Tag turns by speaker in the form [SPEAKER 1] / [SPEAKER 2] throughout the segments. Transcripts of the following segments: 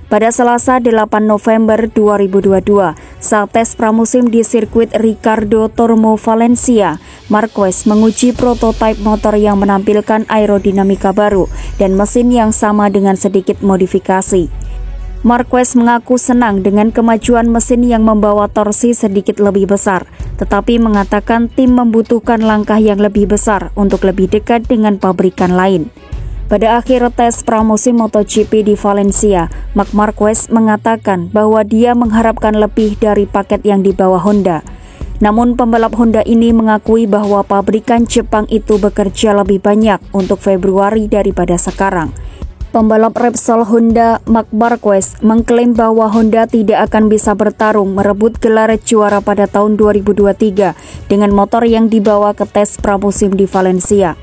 [SPEAKER 1] Pada Selasa 8 November 2022, saat tes pramusim di sirkuit Ricardo Tormo Valencia, Marquez menguji prototipe motor yang menampilkan aerodinamika baru dan mesin yang sama dengan sedikit modifikasi. Marquez mengaku senang dengan kemajuan mesin yang membawa torsi sedikit lebih besar, tetapi mengatakan tim membutuhkan langkah yang lebih besar untuk lebih dekat dengan pabrikan lain. Pada akhir tes pramusim MotoGP di Valencia, Marc Marquez mengatakan bahwa dia mengharapkan lebih dari paket yang dibawa Honda. Namun pembalap Honda ini mengakui bahwa pabrikan Jepang itu bekerja lebih banyak untuk Februari daripada sekarang. Pembalap Repsol Honda Marc Marquez mengklaim bahwa Honda tidak akan bisa bertarung merebut gelar juara pada tahun 2023 dengan motor yang dibawa ke tes pramusim di Valencia.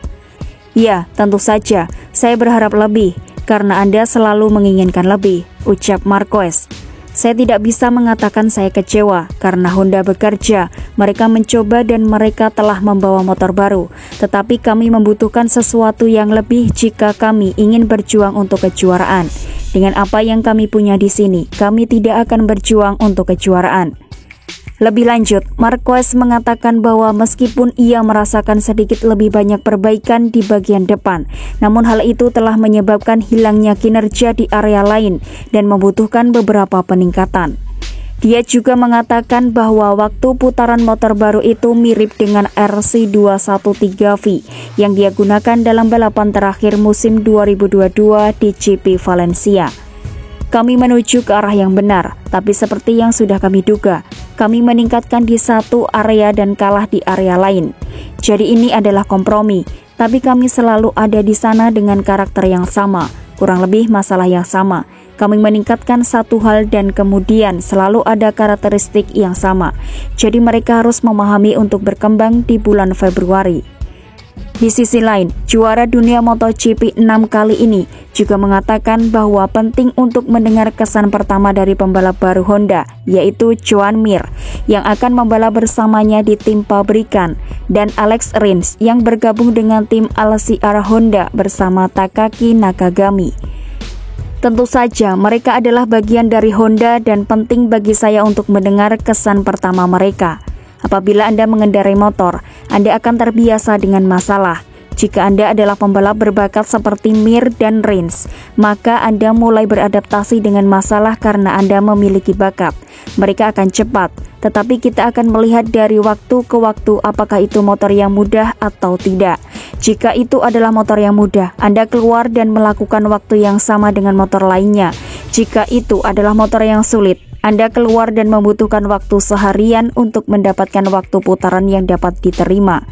[SPEAKER 1] Ya, tentu saja, saya berharap lebih, karena Anda selalu menginginkan lebih, ucap Marquez. Saya tidak bisa mengatakan saya kecewa, karena Honda bekerja, mereka mencoba dan mereka telah membawa motor baru, tetapi kami membutuhkan sesuatu yang lebih jika kami ingin berjuang untuk kejuaraan. Dengan apa yang kami punya di sini, kami tidak akan berjuang untuk kejuaraan. Lebih lanjut, Marquez mengatakan bahwa meskipun ia merasakan sedikit lebih banyak perbaikan di bagian depan, namun hal itu telah menyebabkan hilangnya kinerja di area lain dan membutuhkan beberapa peningkatan. Dia juga mengatakan bahwa waktu putaran motor baru itu mirip dengan RC213V yang dia gunakan dalam balapan terakhir musim 2022 di GP Valencia. Kami menuju ke arah yang benar, tapi seperti yang sudah kami duga, kami meningkatkan di satu area dan kalah di area lain. Jadi ini adalah kompromi, tapi kami selalu ada di sana dengan karakter yang sama, kurang lebih masalah yang sama. Kami meningkatkan satu hal dan kemudian selalu ada karakteristik yang sama. Jadi mereka harus memahami untuk berkembang di bulan Februari. Di sisi lain, juara dunia MotoGP 6 kali ini juga mengatakan bahwa penting untuk mendengar kesan pertama dari pembalap baru Honda, yaitu Joan Mir, yang akan membalap bersamanya di tim pabrikan, dan Alex Rins yang bergabung dengan tim LCR Honda bersama Takaki Nakagami. Tentu saja, mereka adalah bagian dari Honda dan penting bagi saya untuk mendengar kesan pertama mereka. Apabila Anda mengendarai motor, Anda akan terbiasa dengan masalah. Jika Anda adalah pembalap berbakat seperti Mir dan Rins, maka Anda mulai beradaptasi dengan masalah karena Anda memiliki bakat. Mereka akan cepat, tetapi kita akan melihat dari waktu ke waktu apakah itu motor yang mudah atau tidak. Jika itu adalah motor yang mudah, Anda keluar dan melakukan waktu yang sama dengan motor lainnya. Jika itu adalah motor yang sulit, Anda keluar dan membutuhkan waktu seharian untuk mendapatkan waktu putaran yang dapat diterima.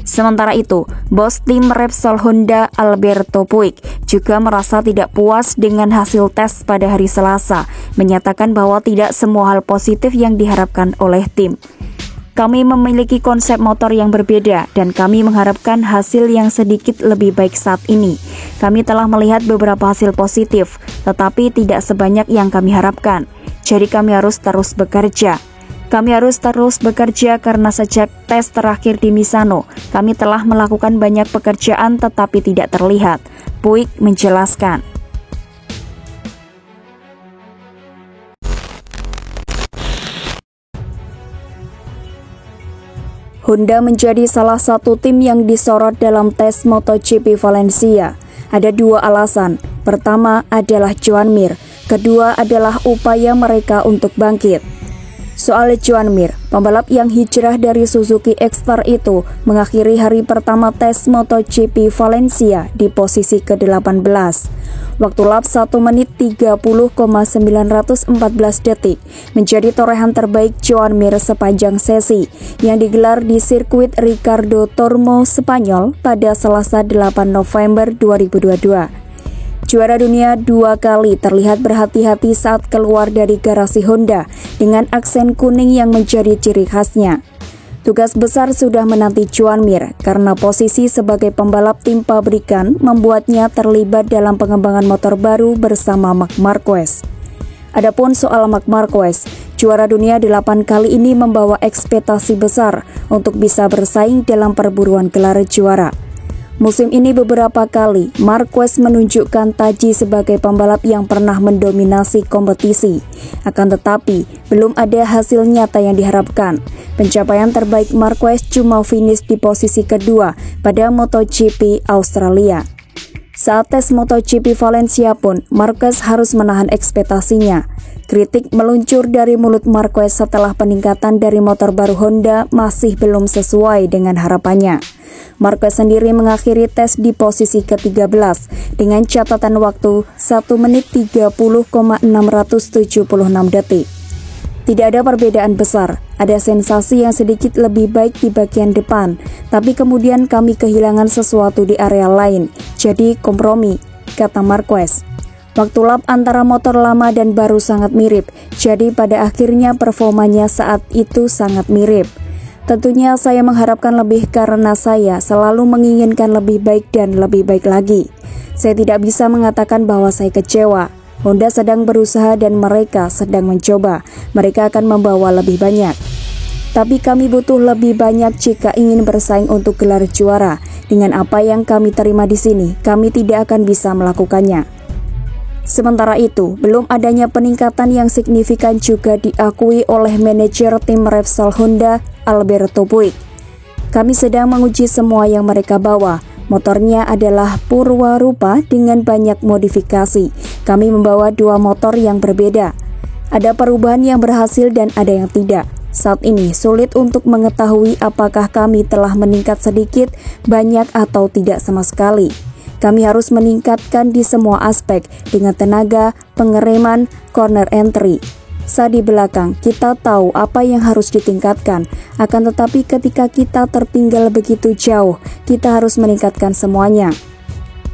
[SPEAKER 1] Sementara itu, bos tim Repsol Honda Alberto Puig juga merasa tidak puas dengan hasil tes pada hari Selasa, menyatakan bahwa tidak semua hal positif yang diharapkan oleh tim. Kami memiliki konsep motor yang berbeda dan kami mengharapkan hasil yang sedikit lebih baik saat ini. Kami telah melihat beberapa hasil positif, tetapi tidak sebanyak yang kami harapkan. Jadi kami harus terus bekerja. Kami harus terus bekerja karena sejak tes terakhir di Misano, kami telah melakukan banyak pekerjaan tetapi tidak terlihat. Puig menjelaskan. Honda menjadi salah satu tim yang disorot dalam tes MotoGP Valencia. Ada dua alasan. Pertama adalah Joan Mir. Kedua adalah upaya mereka untuk bangkit. Soal Joan Mir, pembalap yang hijrah dari Suzuki X-Star itu mengakhiri hari pertama tes MotoGP Valencia di posisi ke-18. Waktu lap 1 menit 30,914 detik menjadi torehan terbaik Joan Mir sepanjang sesi yang digelar di sirkuit Ricardo Tormo, Spanyol pada Selasa 8 November 2022. Juara dunia 2 kali terlihat berhati-hati saat keluar dari garasi Honda dengan aksen kuning yang menjadi ciri khasnya. Tugas besar sudah menanti Joan Mir karena posisi sebagai pembalap tim pabrikan membuatnya terlibat dalam pengembangan motor baru bersama Marc Marquez. Adapun soal Marc Marquez, juara dunia 8 kali ini membawa ekspektasi besar untuk bisa bersaing dalam perburuan gelar juara. Musim ini beberapa kali Marquez menunjukkan taji sebagai pembalap yang pernah mendominasi kompetisi. Akan tetapi, belum ada hasil nyata yang diharapkan. Pencapaian terbaik Marquez cuma finish di posisi kedua pada MotoGP Australia. Saat tes MotoGP Valencia pun, Marquez harus menahan ekspektasinya. Kritik meluncur dari mulut Marquez setelah peningkatan dari motor baru Honda masih belum sesuai dengan harapannya. Marquez sendiri mengakhiri tes di posisi ke-13 dengan catatan waktu 1 menit 30,676 detik. Tidak ada perbedaan besar, ada sensasi yang sedikit lebih baik di bagian depan, tapi kemudian kami kehilangan sesuatu di area lain, jadi kompromi, kata Marquez. Waktu lap antara motor lama dan baru sangat mirip, jadi pada akhirnya performanya saat itu sangat mirip. Tentunya saya mengharapkan lebih karena saya selalu menginginkan lebih baik dan lebih baik lagi. Saya tidak bisa mengatakan bahwa saya kecewa. Honda sedang berusaha dan mereka sedang mencoba. Mereka akan membawa lebih banyak. Tapi kami butuh lebih banyak jika ingin bersaing untuk gelar juara. Dengan apa yang kami terima di sini, kami tidak akan bisa melakukannya. Sementara itu, belum adanya peningkatan yang signifikan juga diakui oleh manajer tim Repsol Honda, Alberto Puig. Kami sedang menguji semua yang mereka bawa. Motornya adalah Purwarupa dengan banyak modifikasi. Kami membawa dua motor yang berbeda. Ada perubahan yang berhasil dan ada yang tidak. Saat ini sulit untuk mengetahui apakah kami telah meningkat sedikit, banyak atau tidak sama sekali. Kami harus meningkatkan di semua aspek dengan tenaga, pengereman, corner entry. Saat di belakang, kita tahu apa yang harus ditingkatkan. Akan tetapi ketika kita tertinggal begitu jauh, kita harus meningkatkan semuanya.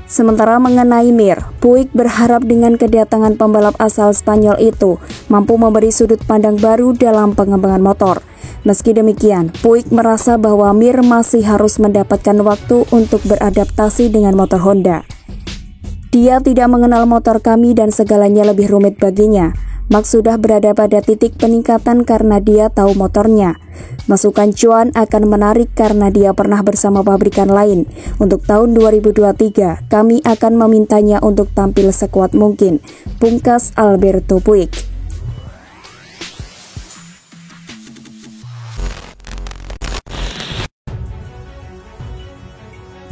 [SPEAKER 1] Sementara mengenai Mir, Puig berharap dengan kedatangan pembalap asal Spanyol itu mampu memberi sudut pandang baru dalam pengembangan motor. Meski demikian, Puig merasa bahwa Mir masih harus mendapatkan waktu untuk beradaptasi dengan motor Honda. Dia tidak mengenal motor kami dan segalanya lebih rumit baginya. Max sudah berada pada titik peningkatan karena dia tahu motornya. Masukan cuan akan menarik karena dia pernah bersama pabrikan lain. Untuk tahun 2023, kami akan memintanya untuk tampil sekuat mungkin, pungkas Alberto Puig.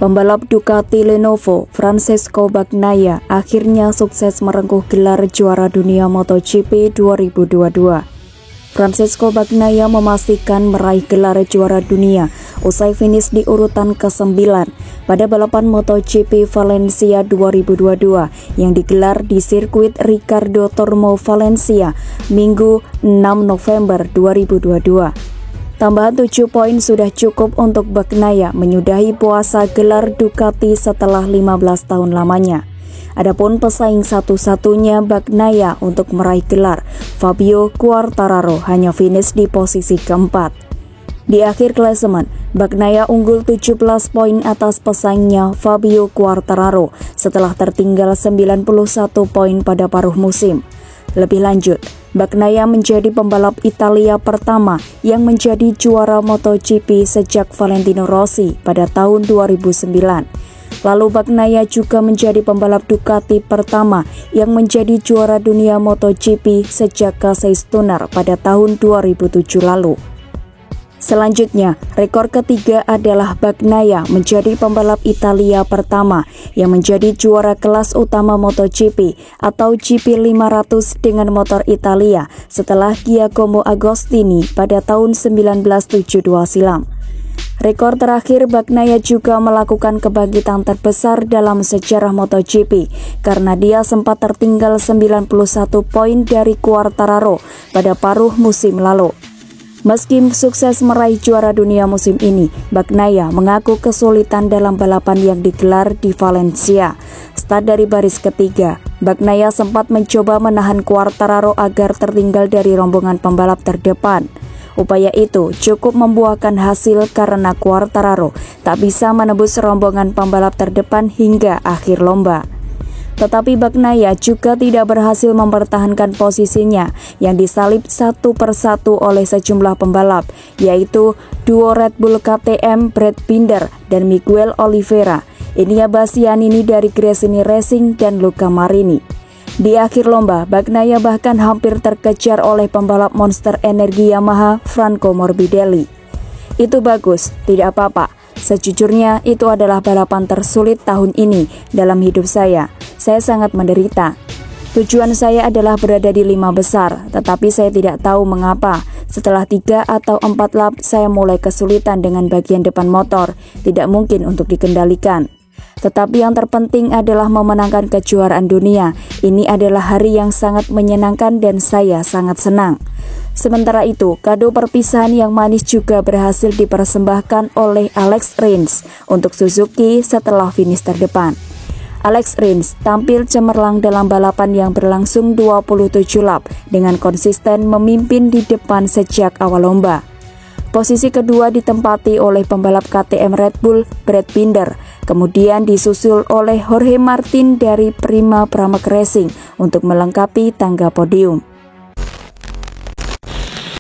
[SPEAKER 1] Pembalap Ducati Lenovo, Francesco Bagnaia, akhirnya sukses merengkuh gelar juara dunia MotoGP 2022. Francesco Bagnaia memastikan meraih gelar juara dunia usai finish di urutan ke-9 pada balapan MotoGP Valencia 2022 yang digelar di sirkuit Ricardo Tormo Valencia, Minggu 6 November 2022. Tambahan 7 poin sudah cukup untuk Bagnaia menyudahi puasa gelar Ducati setelah 15 tahun lamanya. Adapun pesaing satu-satunya Bagnaia untuk meraih gelar, Fabio Quartararo, hanya finish di posisi keempat. Di akhir klasemen, Bagnaia unggul 17 poin atas pesaingnya Fabio Quartararo setelah tertinggal 91 poin pada paruh musim. Lebih lanjut, Bagnaia menjadi pembalap Italia pertama yang menjadi juara MotoGP sejak Valentino Rossi pada tahun 2009. Lalu Bagnaia juga menjadi pembalap Ducati pertama yang menjadi juara dunia MotoGP sejak Casey Stoner pada tahun 2007 lalu. Selanjutnya, rekor ketiga adalah Bagnaia menjadi pembalap Italia pertama yang menjadi juara kelas utama MotoGP atau GP500 dengan motor Italia setelah Giacomo Agostini pada tahun 1972 silam. Rekor terakhir, Bagnaia juga melakukan kebangkitan terbesar dalam sejarah MotoGP karena dia sempat tertinggal 91 poin dari Quartararo pada paruh musim lalu. Meski sukses meraih juara dunia musim ini, Bagnaia mengaku kesulitan dalam balapan yang digelar di Valencia. Start dari baris ketiga, Bagnaia sempat mencoba menahan Quartararo agar tertinggal dari rombongan pembalap terdepan. Upaya itu cukup membuahkan hasil karena Quartararo tak bisa menembus rombongan pembalap terdepan hingga akhir lomba. Tetapi Bagnaia juga tidak berhasil mempertahankan posisinya yang disalip satu persatu oleh sejumlah pembalap, yaitu duo Red Bull KTM Brad Binder dan Miguel Oliveira Inia Bastianini dari Gresini Racing dan Luca Marini. Di akhir lomba, Bagnaia bahkan hampir terkejar oleh pembalap monster energi Yamaha Franco Morbidelli. Itu bagus, tidak apa-apa. Sejujurnya itu adalah balapan tersulit tahun ini dalam hidup saya. Saya sangat menderita. Tujuan saya adalah berada di 5 besar, tetapi saya tidak tahu mengapa. Setelah 3 atau 4 lap, saya mulai kesulitan dengan bagian depan motor, tidak mungkin untuk dikendalikan. Tetapi yang terpenting adalah memenangkan kejuaraan dunia. Ini adalah hari yang sangat menyenangkan dan saya sangat senang. Sementara itu, kado perpisahan yang manis juga berhasil dipersembahkan oleh Alex Rins untuk Suzuki setelah finish terdepan. Alex Rins tampil cemerlang dalam balapan yang berlangsung 27 lap dengan konsisten memimpin di depan sejak awal lomba. Posisi kedua ditempati oleh pembalap KTM Red Bull Brad Binder, kemudian disusul oleh Jorge Martin dari Prima Pramac Racing untuk melengkapi tangga podium.